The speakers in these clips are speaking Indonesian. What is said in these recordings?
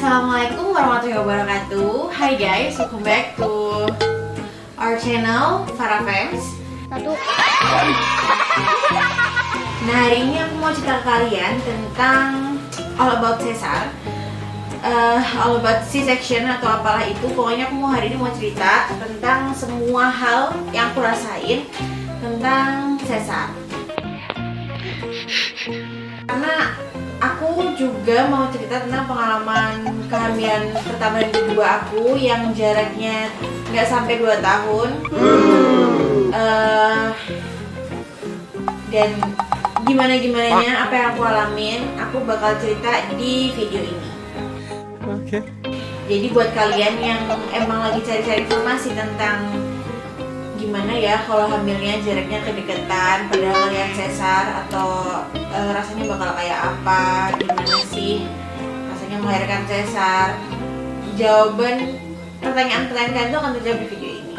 Assalamualaikum warahmatullahi wabarakatuh. Hai guys, welcome back to our channel Farah Fems. Nah, hari ini aku mau cerita ke kalian tentang all about Cesar, all about C-section atau apalah itu. Pokoknya aku hari ini mau cerita tentang semua hal yang aku rasain tentang Cesar. Karena aku juga mau cerita tentang pengalaman kehamilan pertama dan kedua aku yang jaraknya nggak sampai 2 tahun. Dan gimana-gimananya apa yang aku alamin, aku bakal cerita di video ini. Oke. Jadi buat kalian yang emang lagi cari-cari informasi tentang gimana ya kalau hamilnya jaraknya kedekatan padahal kalian sesar, atau rasanya bakal kayak apa, gimana sih rasanya melahirkan sesar, jawaban pertanyaan-pertanyaan kalian itu akan terjawab di video ini.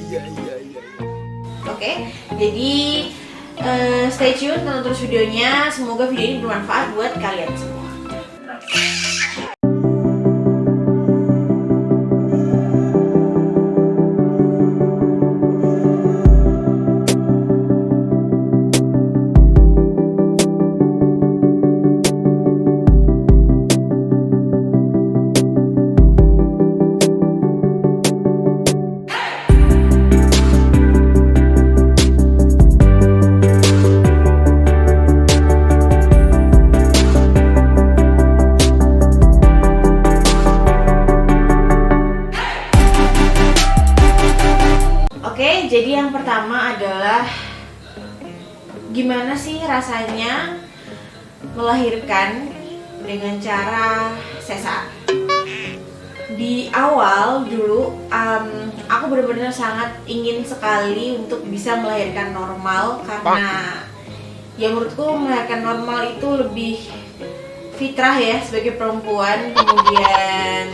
Iya. Oke, jadi stay tune, tonton terus videonya. Semoga video ini bermanfaat buat kalian semua. Oke, jadi yang pertama adalah gimana sih rasanya melahirkan dengan cara sesar. Di awal dulu, aku benar-benar sangat ingin sekali untuk bisa melahirkan normal, karena ya menurutku melahirkan normal itu lebih fitrah ya sebagai perempuan. Kemudian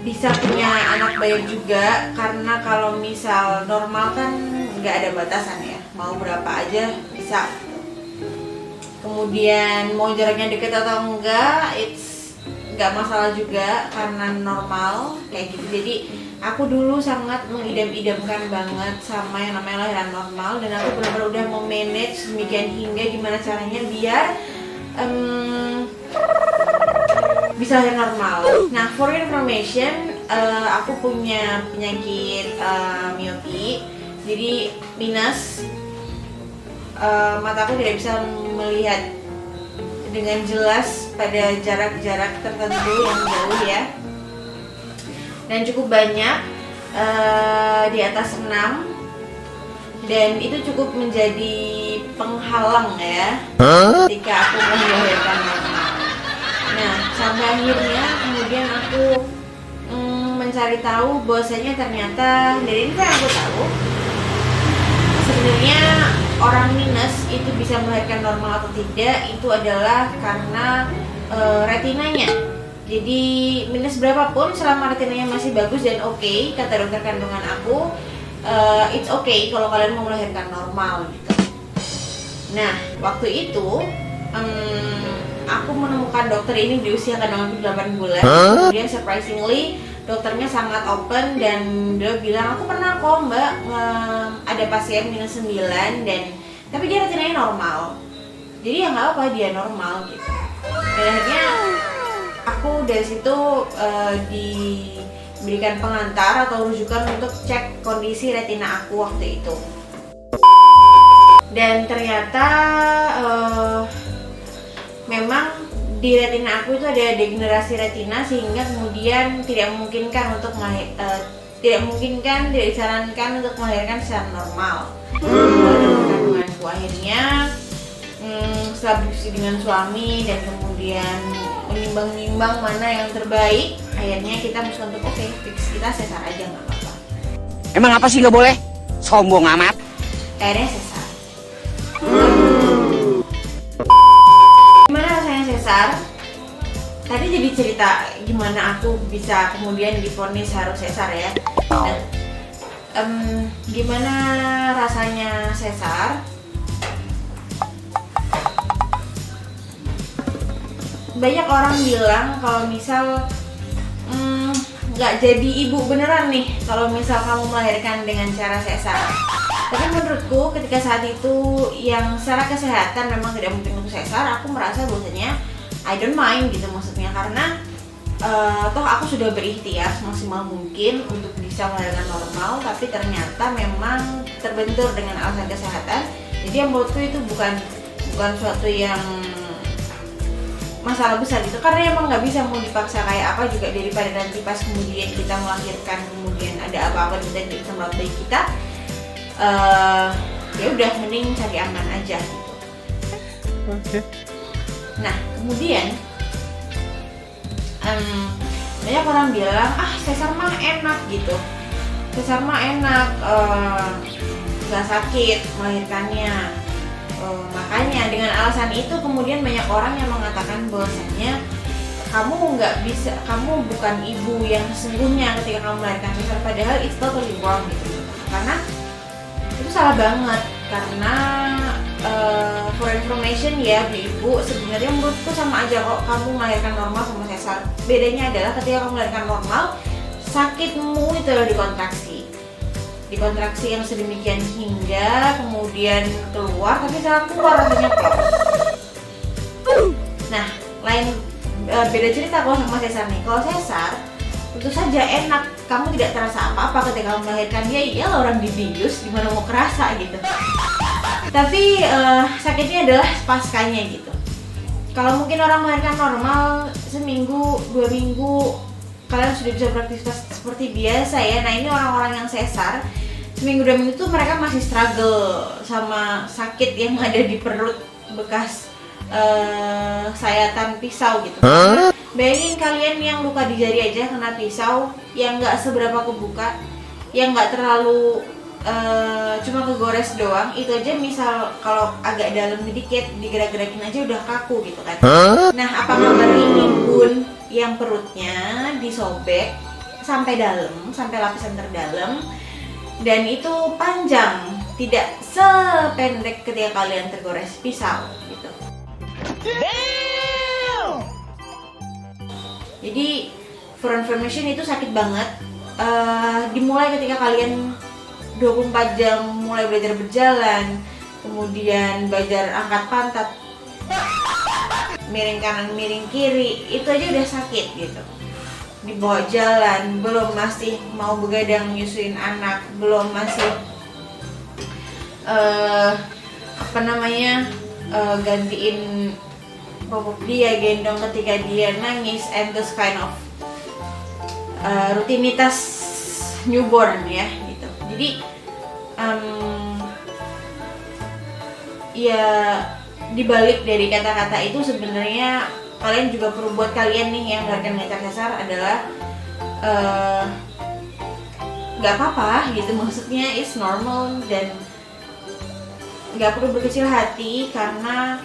bisa punya anak banyak juga, karena kalau misal normal kan nggak ada batasan ya, mau berapa aja bisa. Kemudian mau jaraknya deket atau enggak, it's nggak masalah juga karena normal kayak gitu. Jadi aku dulu sangat mengidam-idamkan banget sama yang namanya lahiran normal, dan aku benar-benar udah mau manage demikian hingga gimana caranya biar bisa lahir normal. Nah, for information, aku punya penyakit miopi, jadi minus. Mataku tidak bisa melihat dengan jelas pada jarak-jarak tertentu yang jauh ya, dan cukup banyak, di atas 6, dan itu cukup menjadi penghalang ya ketika aku melahirkan normal. Nah, sampai akhirnya kemudian aku mencari tahu bahwasanya ternyata dari ini yang aku tahu sebenarnya orang minus itu bisa melahirkan normal atau tidak itu adalah karena retinanya. Jadi minus berapapun selama retinanya masih bagus dan oke, kata dokter kandungan aku, it's okay kalau kalian mau melahirkan normal gitu. Nah, waktu itu aku menemukan dokter ini di usia kandungan 8 bulan. Kemudian surprisingly dokternya sangat open dan dia bilang, aku pernah kok mbak ada pasien minus 9 dan tapi dia retinanya normal, jadi ya nggak apa, dia normal gitu. Dan akhirnya aku dari situ diberikan pengantar atau rujukan untuk cek kondisi retina aku waktu itu. Dan ternyata memang di retina aku itu ada degenerasi retina, sehingga kemudian tidak disarankan untuk melahirkan secara normal. Kandunganku akhirnya setelah berdiskusi dengan suami dan kemudian menimbang-nimbang mana yang terbaik, akhirnya kita memutuskan untuk fix kita sesar aja, nggak apa-apa. Emang apa sih nggak boleh? Sombong amat. Akhirnya sesar. Gimana rasanya sesar? Tadi jadi cerita gimana aku bisa kemudian divonis harus sesar ya. Nah, gimana rasanya sesar? banyak orang bilang kalau misal nggak jadi ibu beneran nih kalau misal kamu melahirkan dengan cara sesar. Tapi menurutku ketika saat itu yang secara kesehatan memang tidak mungkin untuk sesar, aku merasa bahwasanya I don't mind gitu, maksudnya karena toh aku sudah berikhtiar semaksimal mungkin untuk bisa melahirkan normal, tapi ternyata memang terbentur dengan alasan kesehatan. Jadi yang menurutku itu bukan suatu yang masalah besar gitu, karena emang nggak bisa mau dipaksa kayak apa juga, daripada nanti pas kemudian kita melahirkan kemudian ada apa-apa kita tidak bisa merawat bayi kita, ya udah mending cari aman aja gitu. Okay. Nah kemudian banyak orang bilang sesar mah enak gitu, sesar mah enak, nggak sakit melahirkannya. Makanya dengan alasan itu kemudian banyak orang yang mengatakan bahwasanya kamu bukan ibu yang sesungguhnya ketika kamu melahirkan sesar, padahal it's totally wrong gitu. Karena itu salah banget, karena for information ya ibu, sebenarnya menurutku sama aja kok kamu melahirkan normal sama sesar. Bedanya adalah ketika kamu melahirkan normal, sakitmu itu adalah dikontraksi yang sedemikian hingga kemudian keluar, tapi saat keluar rasanya plong. Nah, beda cerita kalau sama sesar nih. Kalau sesar tentu saja enak, kamu tidak terasa apa-apa ketika kamu melahirkan, ya iyalah orang dibius gimana mau kerasa gitu. Tapi sakitnya adalah paskanya gitu. Kalau mungkin orang melahirkan normal seminggu, 2 minggu kalian sudah bisa beraktivitas seperti biasa ya. Nah ini orang-orang yang sesar seminggu 2 minggu itu mereka masih struggle sama sakit yang ada di perut bekas sayatan pisau gitu. Bayangin kalian yang luka di jari aja kena pisau yang nggak seberapa kebuka, yang nggak terlalu cuma kegores doang, itu aja misal kalau agak dalam sedikit digerak-gerakin aja udah kaku gitu kan. Nah apa kabar ini pun yang perutnya disobek sampai dalam, sampai lapisan terdalam, dan itu panjang, tidak sependek ketika kalian tergores pisau gitu. Jadi for information itu sakit banget. Dimulai ketika kalian 24 jam mulai belajar berjalan, kemudian belajar angkat pantat, miring kanan miring kiri, itu aja udah sakit gitu. Dibawa jalan, belum masih mau begadang nyusuin anak, belum masih gantiin popok dia, gendong ketika dia nangis, and those kind of rutinitas newborn ya gitu. Jadi ya dibalik dari kata-kata itu sebenarnya kalian juga perlu, buat kalian nih yang melahirkan dengan cara sesar adalah nggak apa-apa gitu, maksudnya it's normal, dan nggak perlu berkecil hati karena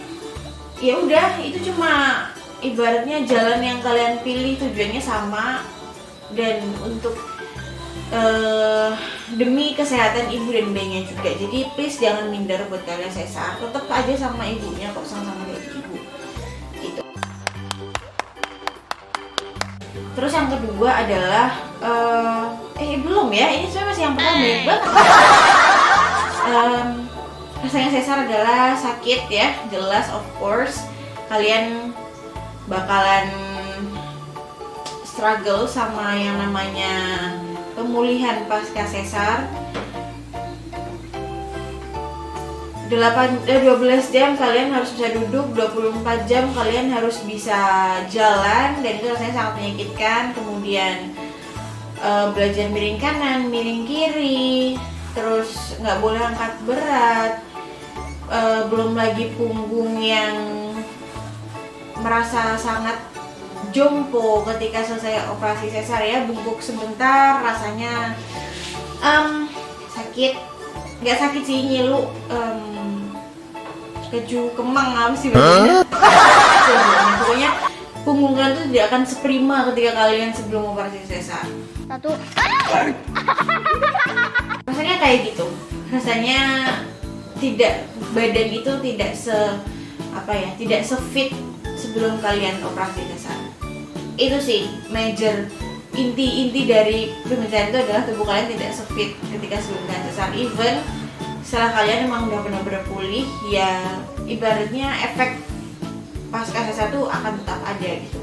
ya udah itu cuma ibaratnya jalan yang kalian pilih, tujuannya sama dan untuk demi kesehatan ibu dan bayinya juga. Jadi please jangan minder buat kalian sesar, tetap aja sama ibunya kok, sama-sama kayak ibu gitu. Terus yang kedua adalah belum ya, ini sebenarnya masih yang pertama banyak banget. Rasanya sesar adalah sakit ya, jelas, of course kalian bakalan struggle sama yang namanya pemulihan pasca sesar. 12 jam kalian harus bisa duduk, 24 jam kalian harus bisa jalan, dan itu rasanya sangat menyakitkan. Kemudian belajar miring kanan, miring kiri, terus nggak boleh angkat berat, belum lagi punggung yang merasa sangat jompo ketika selesai operasi sesar ya, bungkuk sebentar rasanya sakit, nggak sakit sih, nyilu, keju kemang apa sih bahasanya. Pokoknya punggung kalian tuh tidak akan seprima ketika kalian sebelum operasi sesar. Rasanya kayak gitu, rasanya tidak, badan itu tidak tidak sefit sebelum kalian operasi sesar. Itu sih major inti dari pemeriksaan itu adalah tubuh kalian tidak sefit ketika sebelum kalian sesar. Even setelah kalian emang udah benar-benar pulih, ya ibaratnya efek pasca sesar tuh akan tetap ada gitu.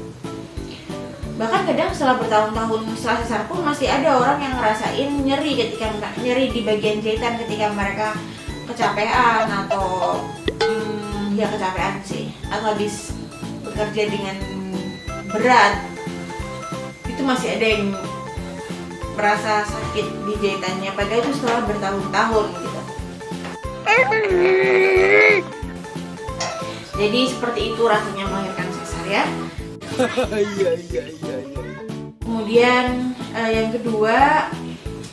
Bahkan kadang setelah bertahun-tahun setelah sesar pun masih ada orang yang ngerasain nyeri di bagian jahitan ketika mereka kecapean atau ya kecapean sih, atau habis bekerja dengan berat, itu masih ada yang merasa sakit di jahitannya padahal itu setelah bertahun-tahun gitu. Jadi seperti itu rasanya melahirkan sesar ya. Kemudian yang kedua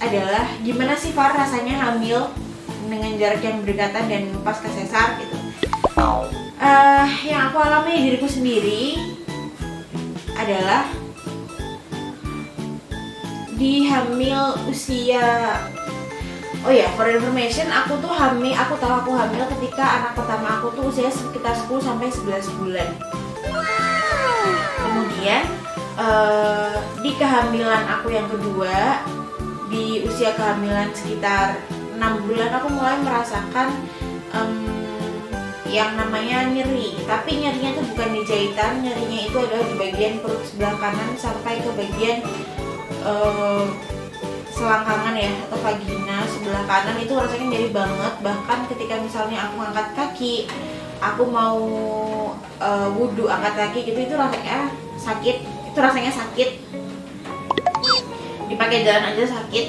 adalah gimana sih Far rasanya hamil dengan jarak yang berdekatan dan pasca sesar gitu. Yang aku alami di diriku sendiri adalah di hamil usia, oh ya, for information, aku tahu aku hamil ketika anak pertama aku tuh usia sekitar 10 sampai 11 bulan. Kemudian di kehamilan aku yang kedua, di usia kehamilan sekitar 6 bulan aku mulai merasakan yang namanya nyeri. Tapi nyerinya itu bukan di jahitan, nyerinya itu adalah di bagian perut sebelah kanan sampai ke bagian selangkangan ya, atau vagina sebelah kanan. Itu rasanya nyeri banget. Bahkan ketika misalnya aku angkat kaki, aku mau wudhu angkat kaki gitu, itu rasanya sakit. Itu rasanya sakit. Dipakai jalan aja sakit.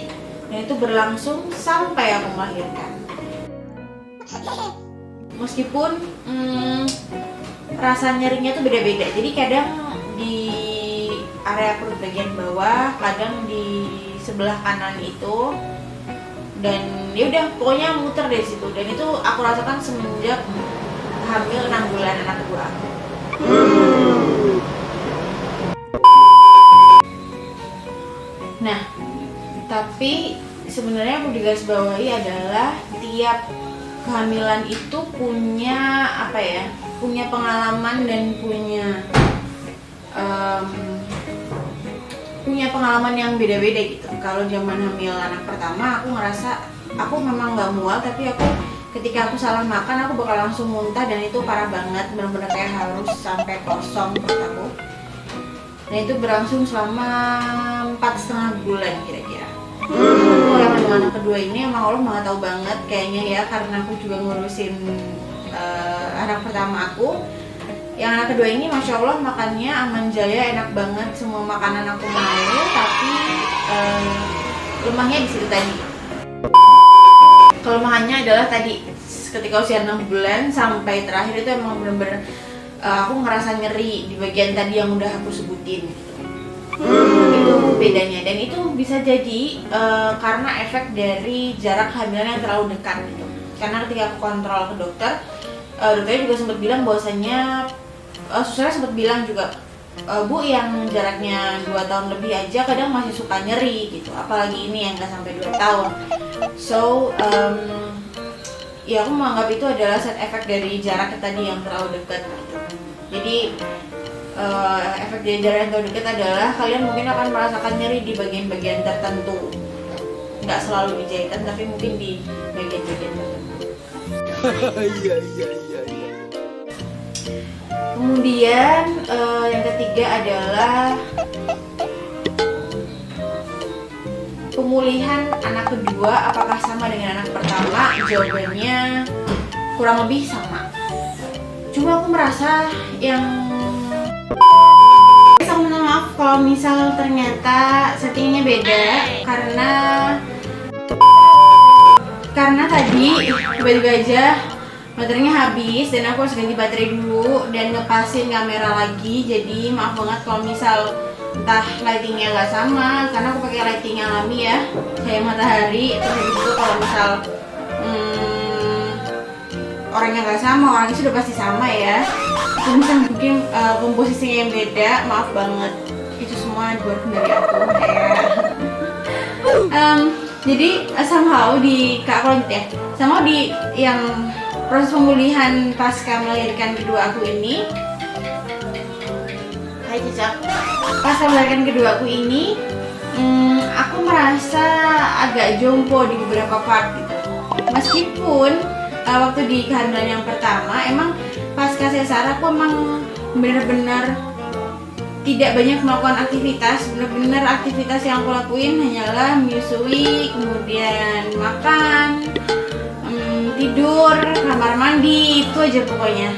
Dan itu berlangsung sampai aku melahirkan. Meskipun rasa nyerinya tuh beda-beda. Jadi kadang di area perut bagian bawah, kadang di sebelah kanan itu, dan ya udah pokoknya muter dari situ. Dan itu aku rasakan semenjak hamil 6 bulan anak kedua aku. Nah, tapi sebenarnya aku digarisbawahi adalah tiap kehamilan itu punya punya pengalaman dan punya pengalaman yang beda-beda gitu. Kalau zaman hamil anak pertama, aku ngerasa aku memang nggak mual, tapi ketika aku salah makan aku bakal langsung muntah, dan itu parah banget, benar-benar kayak harus sampai kosong perut aku. Dan itu berlangsung selama 4,5 bulan kira-kira. Yang anak kedua ini emang Allah maha tahu banget kayaknya ya, karena aku juga ngurusin anak pertama aku. Yang anak kedua ini Masya Allah makannya aman jaya, enak banget, semua makanan aku mau, tapi lemahnya di situ tadi. Kelemahannya adalah tadi ketika usia 6 bulan sampai terakhir itu emang bener-bener aku ngerasa nyeri di bagian tadi yang udah aku sebutin gitu. Itu bedanya, dan itu bisa jadi karena efek dari jarak kehamilan yang terlalu dekat gitu. Karena ketika aku kontrol ke dokter, dokternya juga sempat bilang bahwasanya susternya sempat bilang juga, Bu, yang jaraknya 2 tahun lebih aja kadang masih suka nyeri gitu, apalagi ini yang nggak sampai 2 tahun. So ya aku menganggap itu adalah side effect dari jarak tadi yang terlalu dekat gitu. Jadi efek dari jarak yang terlalu dekat adalah kalian mungkin akan merasakan nyeri di bagian-bagian tertentu, nggak selalu di jahitan, tapi mungkin di bagian-bagian tertentu. Kemudian yang ketiga adalah pemulihan anak kedua. Apakah sama dengan anak pertama? Jawabannya kurang lebih sama. Cuma aku merasa yang minta maaf kalau misal ternyata settingnya beda, karena tadi tiba-tiba aja baterainya habis dan aku harus ganti baterai dulu dan ngepasin kamera lagi. Jadi maaf banget kalau misal entah lightingnya nggak sama, karena aku pakai lighting alami ya, kayak matahari. Terus itu kalau misal orangnya nggak sama, orangnya sudah pasti sama ya. Kalau misal mungkin komposisinya yang beda, maaf banget. Itu semua di luar kendali aku ya. Jadi somehow di kalau gitu ya, somehow di yang proses pemulihan pasca melahirkan kedua aku ini. Hai Cicak. Pasca melahirkan kedua aku ini, aku merasa agak jompo di beberapa part gitu. Meskipun waktu di kehamilan yang pertama emang pasca sesar aku emang benar-benar tidak banyak melakukan aktivitas. Benar-benar aktivitas yang aku lakuin hanyalah menyusui, kemudian makan, tidur, kamar mandi, itu aja pokoknya.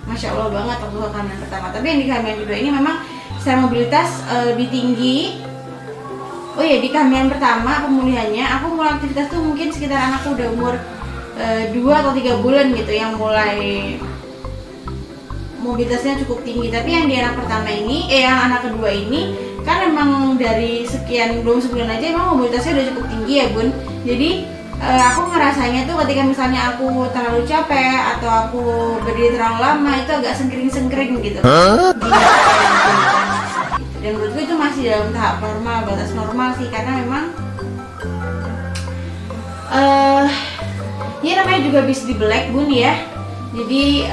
Masya Allah banget waktu kehamilan pertama. Tapi yang di kehamilan kedua ini memang secara mobilitas lebih tinggi. Oh ya, di kehamilan pertama pemulihannya aku mulai aktivitas tuh mungkin sekitar anakku udah umur 2 atau 3 bulan gitu yang mulai mobilitasnya cukup tinggi. Tapi yang di anak pertama ini, yang anak kedua ini kan emang dari sekian belum sebulan aja emang mobilitasnya udah cukup tinggi ya Bun. Jadi aku ngerasanya tuh ketika misalnya aku terlalu capek atau aku berdiri terlalu lama itu agak sengkering-sengkering gitu. Dan menurutku itu masih dalam tahap normal, batas normal sih, karena memang ya namanya juga bis di black Bun ya. Jadi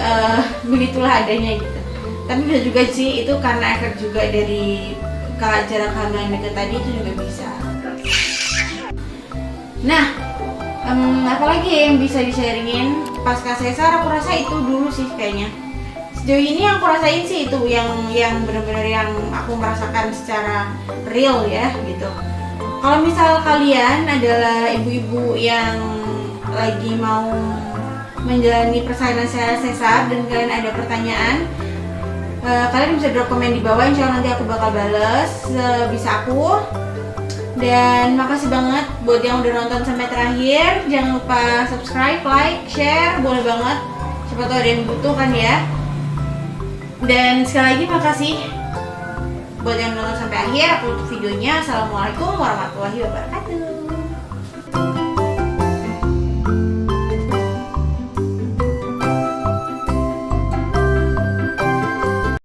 begitulah adanya gitu. Tapi bisa juga sih itu karena efek juga dari jarak kehamilan dekat tadi, itu juga bisa. Nah, apalagi yang bisa di-sharingin pasca sesar, aku rasa itu dulu sih kayaknya. Sejauh ini yang aku rasain sih itu yang benar-benar yang aku merasakan secara real ya gitu. Kalau misal kalian adalah ibu-ibu yang lagi mau menjalani persalinan secara sesar dan kalian ada pertanyaan, kalian bisa drop komen di bawah, insya Allah nanti aku bakal bales sebisa aku. Dan makasih banget buat yang udah nonton sampai terakhir. Jangan lupa subscribe, like, share, boleh banget. Siapa tahu ada yang butuh kan ya. Dan sekali lagi makasih buat yang nonton sampai akhir. Aku tutup videonya. Assalamualaikum warahmatullahi wabarakatuh.